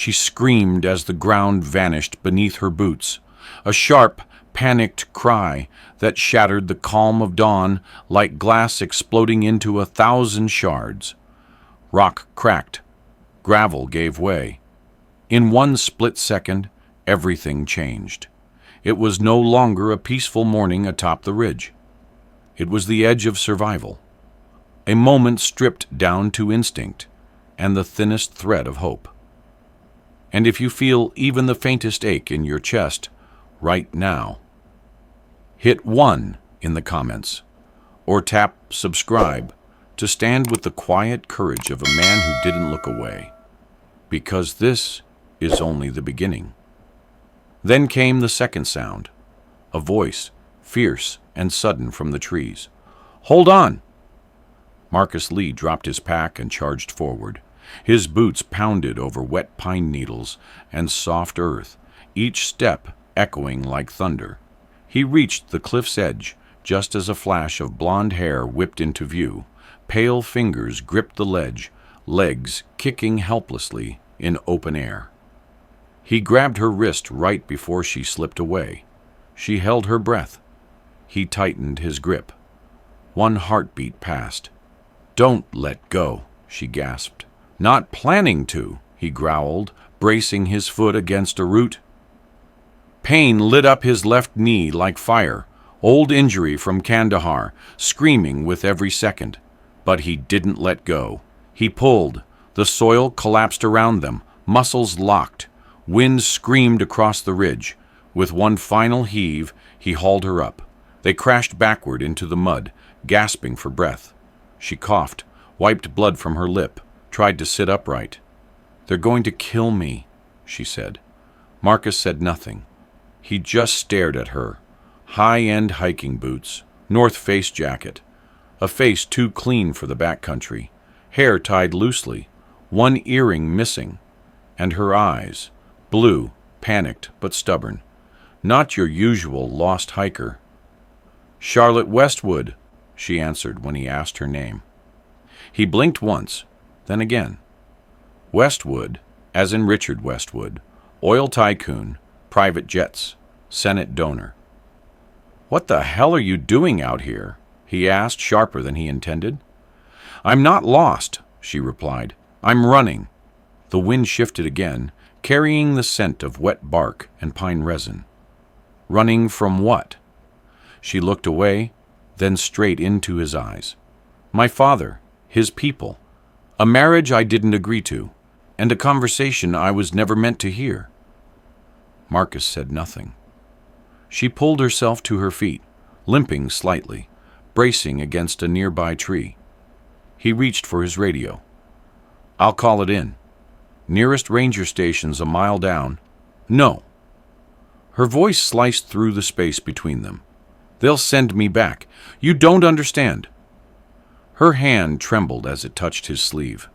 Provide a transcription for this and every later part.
She screamed as the ground vanished beneath her boots, a sharp, panicked cry that shattered the calm of dawn like glass exploding into 1,000 shards. Rock cracked. Gravel gave way. In one split second, everything changed. It was no longer a peaceful morning atop the ridge. It was the edge of survival, a moment stripped down to instinct and the thinnest thread of hope. And if you feel even the faintest ache in your chest right now, hit 1 in the comments or tap subscribe to stand with the quiet courage of a man who didn't look away, because this is only the beginning. Then came the second sound, a voice, fierce and sudden from the trees. "Hold on!" Marcus Lee dropped his pack and charged forward. His boots pounded over wet pine needles and soft earth, each step echoing like thunder. He reached the cliff's edge just as a flash of blonde hair whipped into view. Pale fingers gripped the ledge, legs kicking helplessly in open air. He grabbed her wrist right before she slipped away. She held her breath. He tightened his grip. One heartbeat passed. "Don't let go," she gasped. "Not planning to," he growled, bracing his foot against a root. Pain lit up his left knee like fire, old injury from Kandahar, screaming with every second. But he didn't let go. He pulled. The soil collapsed around them, muscles locked. Wind screamed across the ridge. With one final heave, he hauled her up. They crashed backward into the mud, gasping for breath. She coughed, wiped blood from her lip, tried to sit upright. "They're going to kill me," she said. Marcus said nothing. He just stared at her. High-end hiking boots, North Face jacket, a face too clean for the backcountry, hair tied loosely, one earring missing, and her eyes, blue, panicked but stubborn. Not your usual lost hiker. "Charlotte Westwood," she answered when he asked her name. He blinked once, then again. Westwood, as in Richard Westwood, oil tycoon, private jets, Senate donor. "What the hell are you doing out here?" he asked, sharper than he intended. "I'm not lost," she replied. "I'm running." The wind shifted again, carrying the scent of wet bark and pine resin. Running from what? She looked away, then straight into his eyes. "My father, his people, a marriage I didn't agree to, and a conversation I was never meant to hear." Marcus said nothing. She pulled herself to her feet, limping slightly, bracing against a nearby tree. He reached for his radio. "I'll call it in. Nearest ranger station's a mile down." "No." Her voice sliced through the space between them. "They'll send me back. You don't understand." Her hand trembled as it touched his sleeve.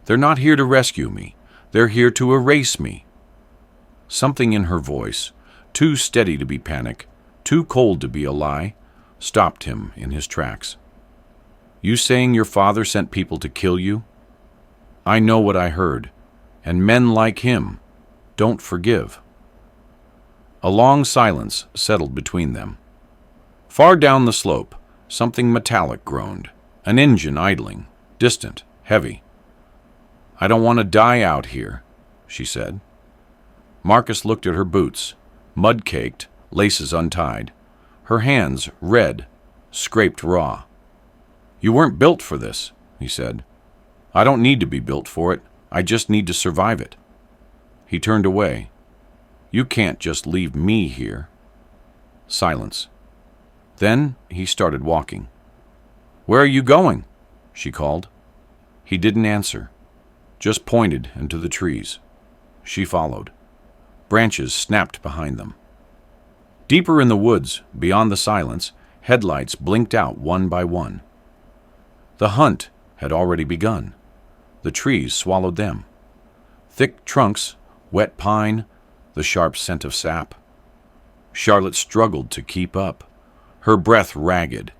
"They're not here to rescue me. They're here to erase me." Something in her voice, too steady to be panic, too cold to be a lie, stopped him in his tracks. "You saying your father sent people to kill you?" "I know what I heard, and men like him don't forgive." A long silence settled between them. Far down the slope, something metallic groaned, an engine idling, distant, heavy. "I don't want to die out here," she said. Marcus looked at her boots, mud-caked, laces untied. Her hands, red, scraped raw. "You weren't built for this," he said. "I don't need to be built for it. I just need to survive it." He turned away. "You can't just leave me here." Silence. Then he started walking. "Where are you going?" she called. He didn't answer, just pointed into the trees. She followed. Branches snapped behind them. Deeper in the woods, beyond the silence, headlights blinked out one by one. The hunt had already begun. The trees swallowed them. Thick trunks, wet pine, the sharp scent of sap. Charlotte struggled to keep up, her breath ragged,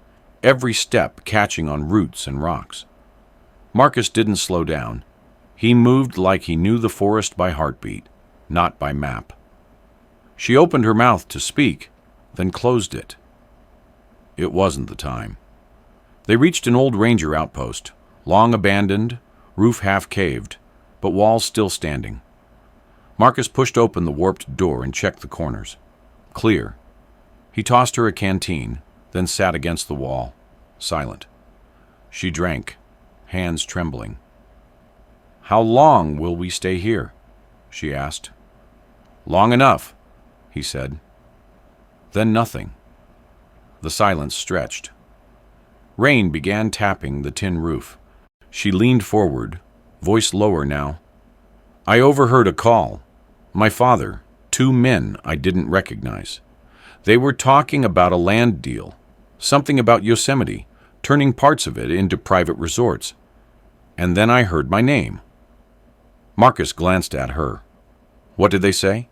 every step catching on roots and rocks. Marcus didn't slow down. He moved like he knew the forest by heartbeat, not by map. She opened her mouth to speak, then closed it. It wasn't the time. They reached an old ranger outpost, long abandoned, roof half caved, but walls still standing. Marcus pushed open the warped door and checked the corners. Clear. He tossed her a canteen, then sat against the wall, silent. She drank, hands trembling. "How long will we stay here?" she asked. "Long enough," he said. Then nothing. The silence stretched. Rain began tapping the tin roof. She leaned forward, voice lower now. "I overheard a call. My father, 2 men I didn't recognize. They were talking about a land deal, something about Yosemite, turning parts of it into private resorts. And then I heard my name." Marcus glanced at her. "What did they say?"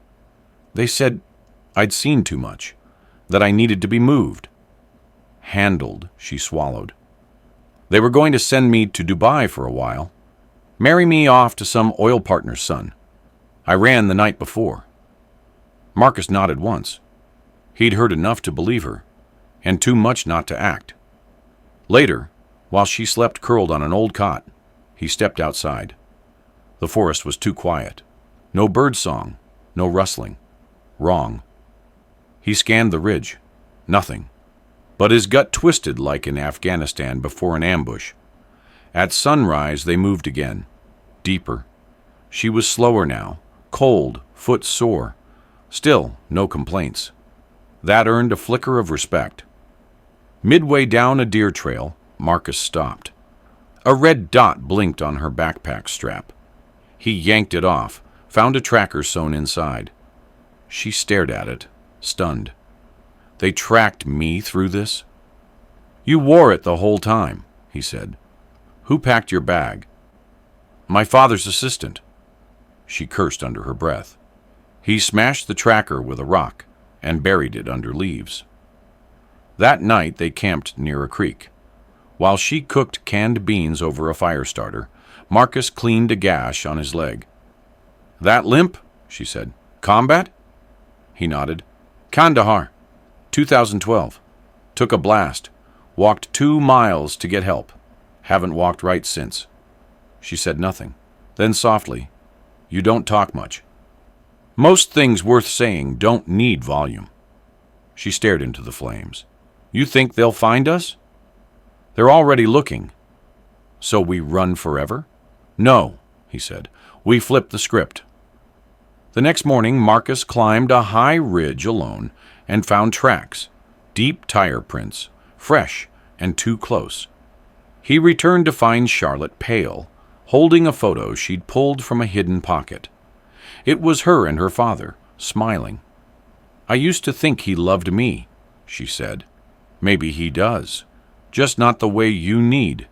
"They said I'd seen too much, that I needed to be moved." Handled, she swallowed. "They were going to send me to Dubai for a while, marry me off to some oil partner's son. I ran the night before." Marcus nodded once. He'd heard enough to believe her, and too much not to act. Later, while she slept curled on an old cot, he stepped outside. The forest was too quiet. No bird song, no rustling. Wrong. He scanned the ridge. Nothing. But his gut twisted like in Afghanistan before an ambush. At sunrise, they moved again. Deeper. She was slower now, cold, foot sore. Still, no complaints. That earned a flicker of respect. Midway down a deer trail, Marcus stopped. A red dot blinked on her backpack strap. He yanked it off, found a tracker sewn inside. She stared at it, stunned. "They tracked me through this?" "You wore it the whole time," he said. "Who packed your bag?" "My father's assistant." She cursed under her breath. He smashed the tracker with a rock and buried it under leaves. That night they camped near a creek. While she cooked canned beans over a fire starter, Marcus cleaned a gash on his leg. "That limp?" she said. "Combat?" He nodded. "Kandahar, 2012. Took a blast. Walked 2 miles to get help. Haven't walked right since." She said nothing. Then softly, "You don't talk much." "Most things worth saying don't need volume." She stared into the flames. "You think they'll find us?" "They're already looking." "So we run forever?" "No," he said. "We flip the script." The next morning, Marcus climbed a high ridge alone and found tracks, deep tire prints, fresh and too close. He returned to find Charlotte pale, holding a photo she'd pulled from a hidden pocket. It was her and her father, smiling. "I used to think he loved me," she said. "Maybe he does. Just not the way you need."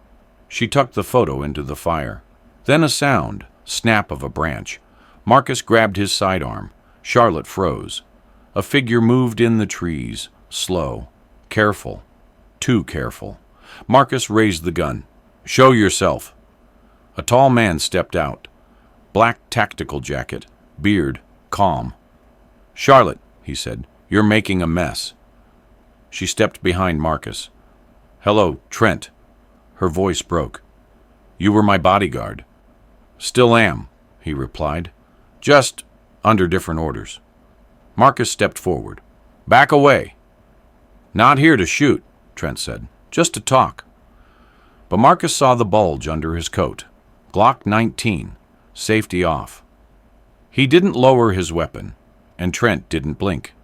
She tucked the photo into the fire. Then a sound, snap of a branch. Marcus grabbed his sidearm. Charlotte froze. A figure moved in the trees, slow, careful, too careful. Marcus raised the gun. "Show yourself." A tall man stepped out. Black tactical jacket, beard, calm. "Charlotte," he said, "you're making a mess." She stepped behind Marcus. "Hello, Trent." Her voice broke. "You were my bodyguard." "Still am," he replied. "Just under different orders." Marcus stepped forward. "Back away." "Not here to shoot," Trent said. "Just to talk." But Marcus saw the bulge under his coat. Glock 19, safety off. He didn't lower his weapon, and Trent didn't blink.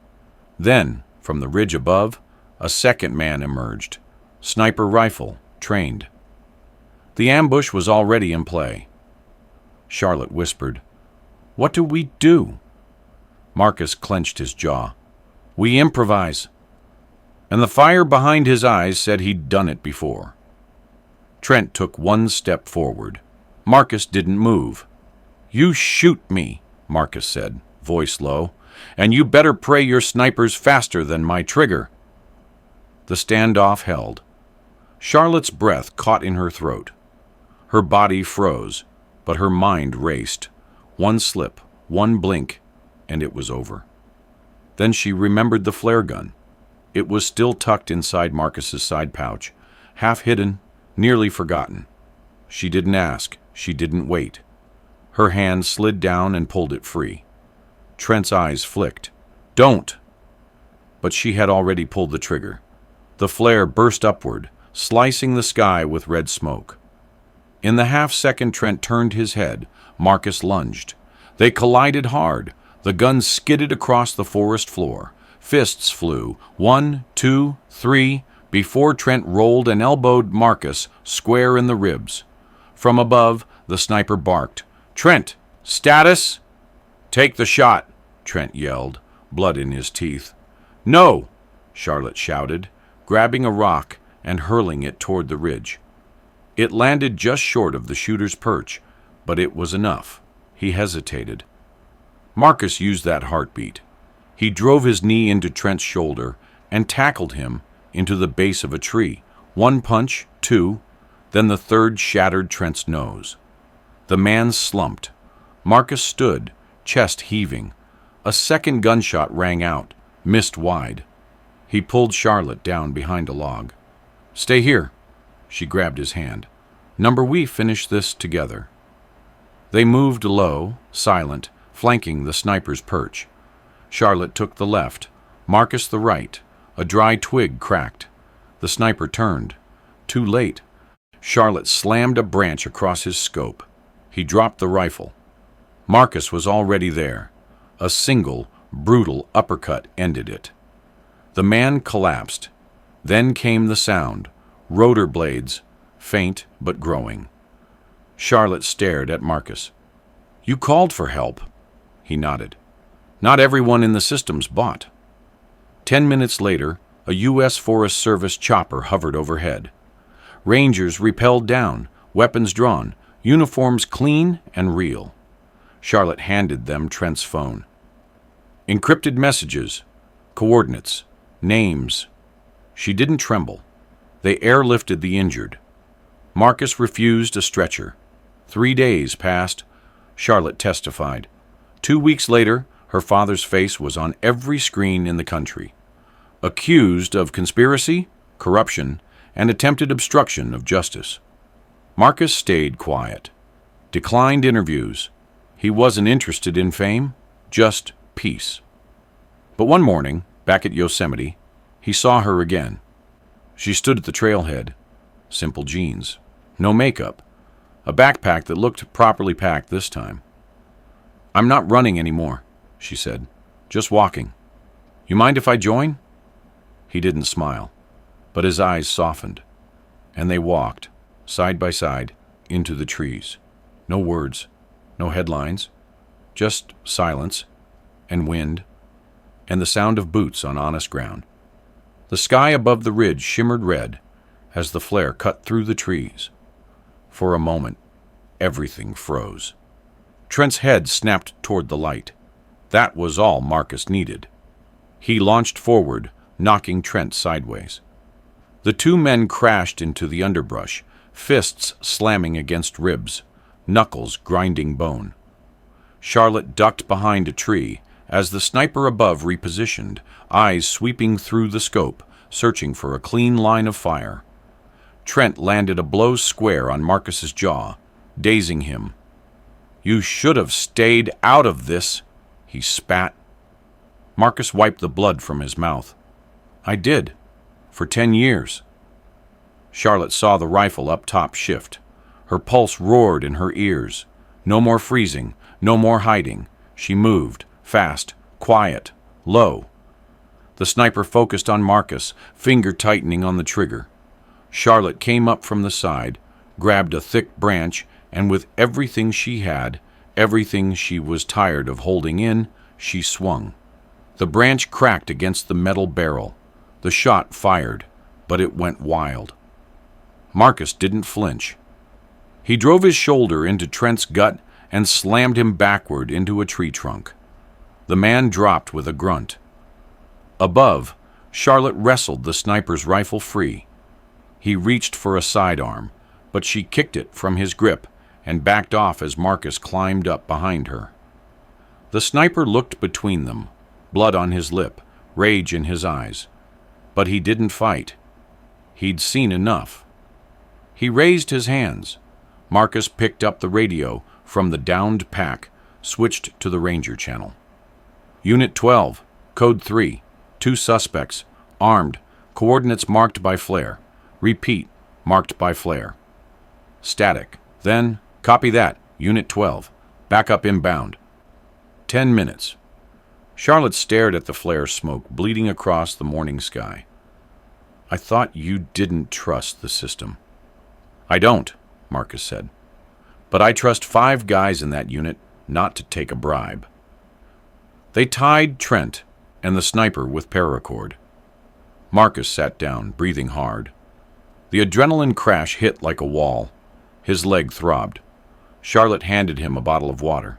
Then, from the ridge above, a second man emerged. Sniper rifle, trained. The ambush was already in play. Charlotte whispered, "What do we do?" Marcus clenched his jaw. "We improvise." And the fire behind his eyes said he'd done it before. Trent took 1 step forward. Marcus didn't move. "You shoot me," Marcus said, voice low, "and you better pray your sniper's faster than my trigger." The standoff held. Charlotte's breath caught in her throat. Her body froze. but her mind raced. One slip, one blink, and it was over. Then she remembered the flare gun. It was still tucked inside Marcus's side pouch, half hidden, nearly forgotten. She didn't ask. She didn't wait. Her hand slid down and pulled it free. Trent's eyes flicked. "Don't!" But she had already pulled the trigger. The flare burst upward, slicing the sky with red smoke. In the half-second Trent turned his head, Marcus lunged. They collided hard. The gun skidded across the forest floor. Fists flew, 1, 2, 3, before Trent rolled and elbowed Marcus square in the ribs. From above, the sniper barked. "Trent, status?" "Take the shot," Trent yelled, blood in his teeth. "No!" Charlotte shouted, grabbing a rock and hurling it toward the ridge. It landed just short of the shooter's perch, but it was enough. He hesitated. Marcus used that heartbeat. He drove his knee into Trent's shoulder and tackled him into the base of a tree. One punch, two, then the third shattered Trent's nose. The man slumped. Marcus stood, chest heaving. A second gunshot rang out, missed wide. He pulled Charlotte down behind a log. "Stay here." She grabbed his hand. "Number, we finish this together." They moved low, silent, flanking the sniper's perch. Charlotte took the left, Marcus the right. A dry twig cracked. The sniper turned. Too late. Charlotte slammed a branch across his scope. He dropped the rifle. Marcus was already there. A single, brutal uppercut ended it. The man collapsed. Then came the sound. Rotor blades, faint but growing. Charlotte stared at Marcus. "You called for help." He nodded. "Not everyone in the system's bought." 10 minutes later, a U.S. Forest Service chopper hovered overhead. Rangers repelled down, weapons drawn, uniforms clean and real. Charlotte handed them Trent's phone. Encrypted messages, coordinates, names. She didn't tremble. They airlifted the injured. Marcus refused a stretcher. 3 days passed. Charlotte testified. 2 weeks later, her father's face was on every screen in the country. Accused of conspiracy, corruption, and attempted obstruction of justice. Marcus stayed quiet. Declined interviews. He wasn't interested in fame, just peace. But one morning, back at Yosemite, he saw her again. She stood at the trailhead. Simple jeans. No makeup. A backpack that looked properly packed this time. "I'm not running anymore," she said. "Just walking. You mind if I join?" He didn't smile, but his eyes softened, and they walked, side by side, into the trees. No words, no headlines, just silence and wind and the sound of boots on honest ground. The sky above the ridge shimmered red as the flare cut through the trees. For a moment, everything froze. Trent's head snapped toward the light. That was all Marcus needed. He launched forward, knocking Trent sideways. The two men crashed into the underbrush, fists slamming against ribs, knuckles grinding bone. Charlotte ducked behind a tree as the sniper above repositioned, eyes sweeping through the scope, searching for a clean line of fire. Trent landed a blow square on Marcus's jaw, dazing him. "You should have stayed out of this," he spat. Marcus wiped the blood from his mouth. "I did, for 10 years. Charlotte saw the rifle up top shift. Her pulse roared in her ears. No more freezing, no more hiding. She moved, fast, quiet, low. The sniper focused on Marcus, finger tightening on the trigger. Charlotte came up from the side, grabbed a thick branch, and with everything she had, everything she was tired of holding in, she swung. The branch cracked against the metal barrel. The shot fired, but it went wild. Marcus didn't flinch. He drove his shoulder into Trent's gut and slammed him backward into a tree trunk. The man dropped with a grunt. Above, Charlotte wrestled the sniper's rifle free. He reached for a sidearm, but she kicked it from his grip and backed off as Marcus climbed up behind her. The sniper looked between them, blood on his lip, rage in his eyes. But he didn't fight. He'd seen enough. He raised his hands. Marcus picked up the radio from the downed pack, switched to the Ranger channel. Unit 12, Code 3, 2 suspects, armed, coordinates marked by flare. Repeat, marked by flare. Static. Then, copy that, Unit 12, backup inbound. 10 minutes. Charlotte stared at the flare smoke bleeding across the morning sky. I thought you didn't trust the system. I don't, Marcus said. But I trust 5 guys in that unit not to take a bribe. They tied Trent and the sniper with paracord. Marcus sat down, breathing hard. The adrenaline crash hit like a wall. His leg throbbed. Charlotte handed him a bottle of water.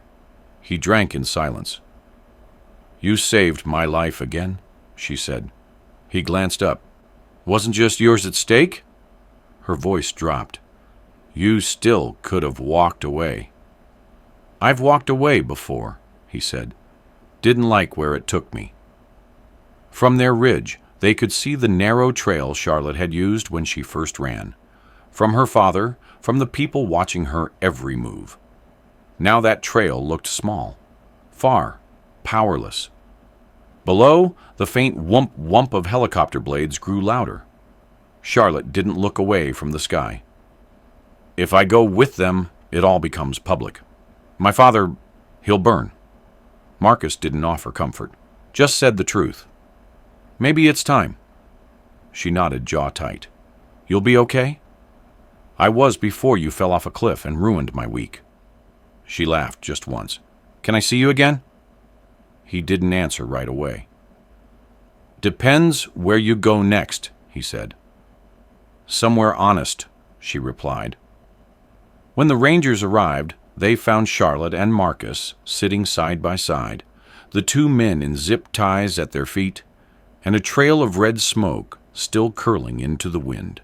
He drank in silence. You saved my life again, she said. He glanced up. Wasn't just yours at stake? Her voice dropped. You still could have walked away. I've walked away before, he said. Didn't like where it took me. From their ridge, they could see the narrow trail Charlotte had used when she first ran. From her father, from the people watching her every move. Now that trail looked small, far, powerless. Below, the faint whump of helicopter blades grew louder. Charlotte didn't look away from the sky. If I go with them, it all becomes public. My father, he'll burn. Marcus didn't offer comfort, just said the truth. Maybe it's time. She nodded, jaw tight. You'll be okay? I was before you fell off a cliff and ruined my week. She laughed just once. Can I see you again? He didn't answer right away. Depends where you go next, he said. Somewhere honest, she replied. When the Rangers arrived, they found Charlotte and Marcus sitting side by side, the 2 men in zip ties at their feet, and a trail of red smoke still curling into the wind.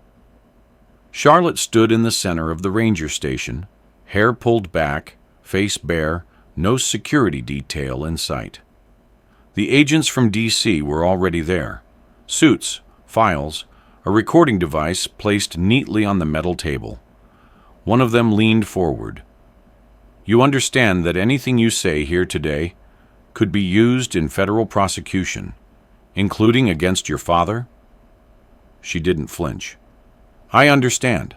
Charlotte stood in the center of the ranger station, hair pulled back, face bare, no security detail in sight. The agents from D.C. were already there. Suits, files, a recording device placed neatly on the metal table. One of them leaned forward. You understand that anything you say here today could be used in federal prosecution, including against your father? She didn't flinch. I understand.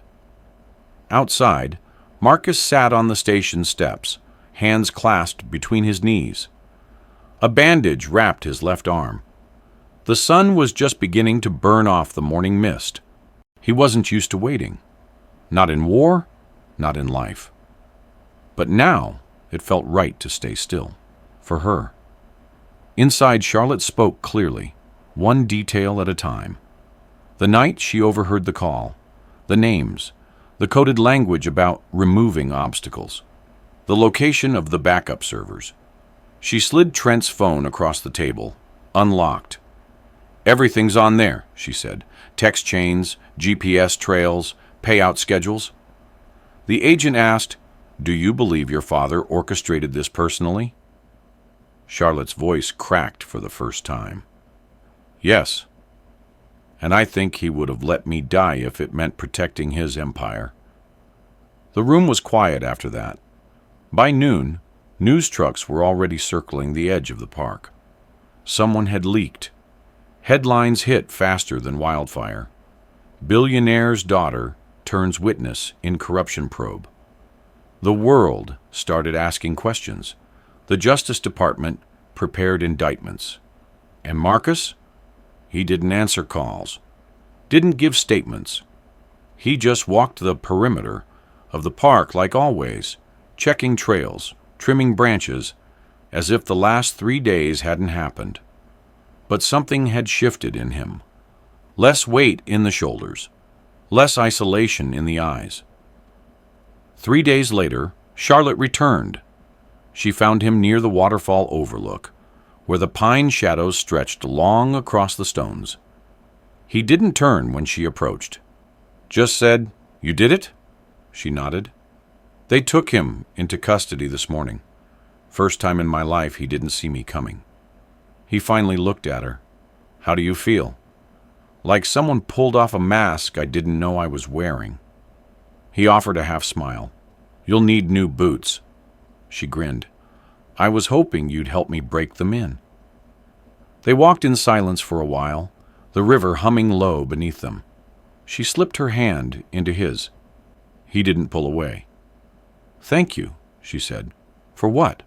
Outside, Marcus sat on the station steps, hands clasped between his knees. A bandage wrapped his left arm. The sun was just beginning to burn off the morning mist. He wasn't used to waiting. Not in war, not in life. But now it felt right to stay still, for her. Inside, Charlotte spoke clearly, one detail at a time. The night she overheard the call, the names, the coded language about removing obstacles, the location of the backup servers. She slid Trent's phone across the table, unlocked. Everything's on there, she said. Text chains, GPS trails, payout schedules. The agent asked, Do you believe your father orchestrated this personally? Charlotte's voice cracked for the first time. Yes. And I think he would have let me die if it meant protecting his empire. The room was quiet after that. By noon, news trucks were already circling the edge of the park. Someone had leaked. Headlines hit faster than wildfire. Billionaire's daughter turns witness in corruption probe. The world started asking questions. The Justice Department prepared indictments. And Marcus? He didn't answer calls, didn't give statements. He just walked the perimeter of the park like always, checking trails, trimming branches, as if the last 3 days hadn't happened. But something had shifted in him. Less weight in the shoulders, less isolation in the eyes. 3 days later, Charlotte returned. She found him near the waterfall overlook, where the pine shadows stretched long across the stones. He didn't turn when she approached. Just said, You did it? She nodded. They took him into custody this morning. First time in my life he didn't see me coming. He finally looked at her. How do you feel? Like someone pulled off a mask I didn't know I was wearing. He offered a half smile. You'll need new boots. She grinned. I was hoping you'd help me break them in. They walked in silence for a while, the river humming low beneath them. She slipped her hand into his. He didn't pull away. Thank you, she said. For what?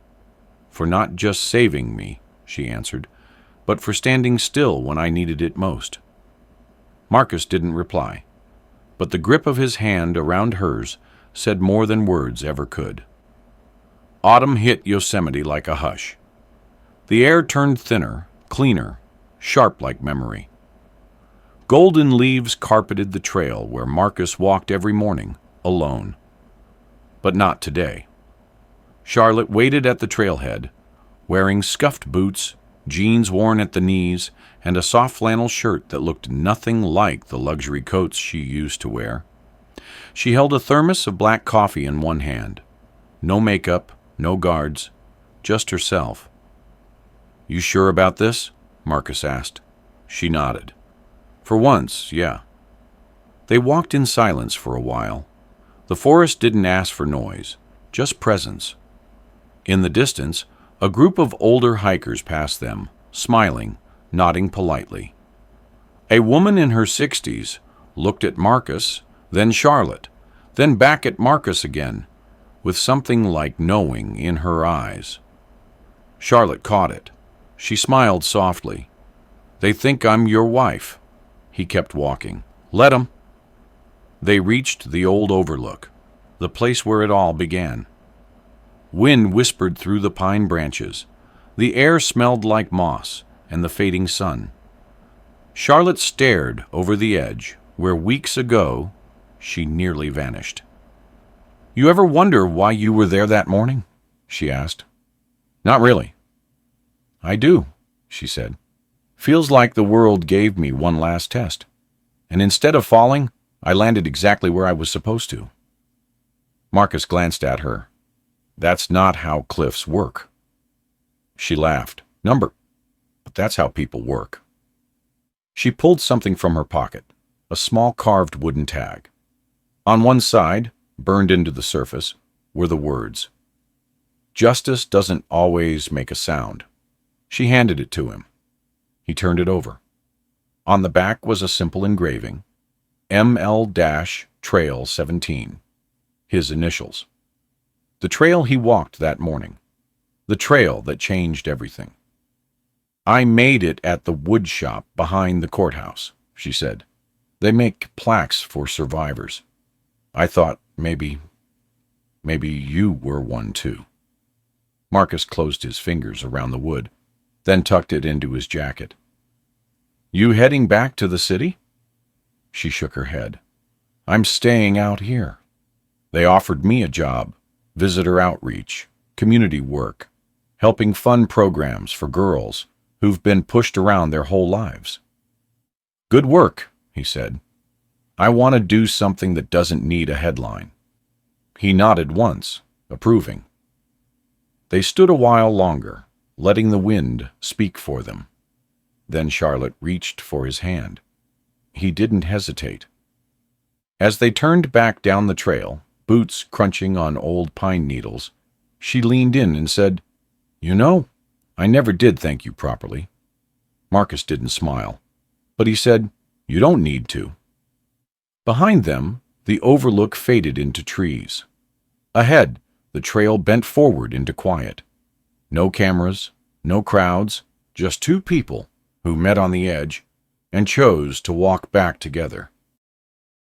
For not just saving me, she answered, but for standing still when I needed it most. Marcus didn't reply, but the grip of his hand around hers said more than words ever could. Autumn hit Yosemite like a hush. The air turned thinner, cleaner, sharp like memory. Golden leaves carpeted the trail where Marcus walked every morning, alone. But not today. Charlotte waited at the trailhead, wearing scuffed boots, jeans worn at the knees, and a soft flannel shirt that looked nothing like the luxury coats she used to wear. She held a thermos of black coffee in one hand. No makeup, no guards, just herself. You sure about this? Marcus asked. She nodded. For once, yeah. They walked in silence for a while. The forest didn't ask for noise, just presence. In the distance, a group of older hikers passed them, smiling, nodding politely. A woman in her 60s looked at Marcus, then Charlotte, then back at Marcus again, with something like knowing in her eyes. Charlotte caught it. She smiled softly. They think I'm your wife. He kept walking. Let 'em. They reached the old overlook, the place where it all began. Wind whispered through the pine branches. The air smelled like moss and the fading sun. Charlotte stared over the edge where weeks ago she nearly vanished. You ever wonder why you were there that morning? She asked. Not really. I do, she said. Feels like the world gave me one last test. And instead of falling, I landed exactly where I was supposed to. Marcus glanced at her. That's not how cliffs work. She laughed. But that's how people work. She pulled something from her pocket, a small carved wooden tag. On one side, burned into the surface, were the words, Justice doesn't always make a sound. She handed it to him. He turned it over. On the back was a simple engraving, ML-Trail 17, his initials. The trail he walked that morning. The trail that changed everything. I made it at the wood shop behind the courthouse, she said. They make plaques for survivors. I thought maybe you were one too. Marcus closed his fingers around the wood, then tucked it into his jacket. You heading back to the city? She shook her head. I'm staying out here. They offered me a job, visitor outreach, community work, helping fund programs for girls who've been pushed around their whole lives. Good work, he said. I want to do something that doesn't need a headline. He nodded once, approving. They stood a while longer, letting the wind speak for them. Then Charlotte reached for his hand. He didn't hesitate. As they turned back down the trail, boots crunching on old pine needles, she leaned in and said, You know, I never did thank you properly. Marcus didn't smile, but he said, You don't need to. Behind them, the overlook faded into trees. Ahead, the trail bent forward into quiet. No cameras, no crowds, just two people who met on the edge and chose to walk back together.